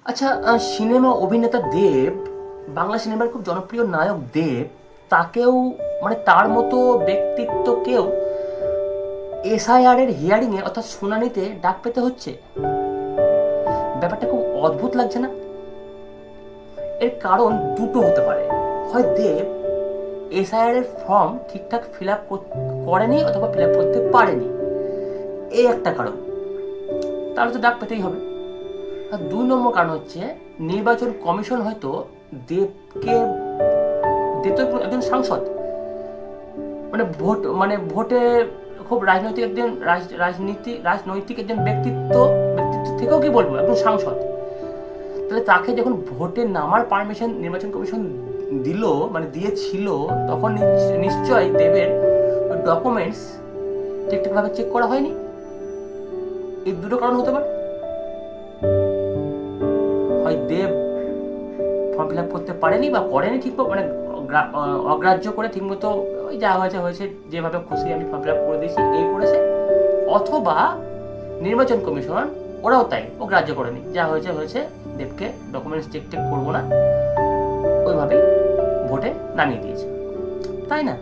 আচ্ছা, সিনেমা অভিনেতা দেব, বাংলা সিনেমার খুব জনপ্রিয় নায়ক দেব, তাকেও মানে তার মতো ব্যক্তিত্বকেও এসআইআর এর হিয়ারিংয়ে অর্থাৎ শুনানিতে ডাক পেতে হচ্ছে। ব্যাপারটা খুব অদ্ভুত লাগছে না? এর কারণ দুটো হতে পারে। হয় দেব এসআইআর এর ফর্ম ঠিকঠাক ফিল আপ করেনি অথবা ফিল আপ করতে পারেনি, এই একটা কারণ, তাহলে তো ডাক পেতেই হবে। আর 2 নম্বর কারণ হচ্ছে নির্বাচন কমিশন হয়তো দেবকে, দেব তো একজন সাংসদ, ভোটে খুব রাজনৈতিক একজন রাজনৈতিক একজন ব্যক্তিত্ব, ব্যক্তিত্ব থেকেও কি বলবো একজন সাংসদ, তাহলে তাকে যখন ভোটে নামার পারমিশন নির্বাচন কমিশন দিল, দিয়েছিল, তখন নিশ্চয়ই দেবের ডকুমেন্টস ঠিকঠাকভাবে চেক করা হয়নি। এই দুটো কারণ হতে পারে। হয় দেব ফর্ম ফিল আপ করতে পারেনি বা করেনি ঠিক, অগ্রাহ্য করে ঠিকমতো ওই যা হয়েছে হয়েছে, যেভাবে খুশি আমি ফর্ম ফিল আপ করে দিয়েছি এই করেছে, অথবা নির্বাচন কমিশন ওরাও তাই অগ্রাহ্য করেনি, যা হয়েছে হয়েছে, দেবকে ডকুমেন্টস চেক টেক করবো না, ওইভাবেই ভোটে নামিয়ে দিয়েছে, তাই না?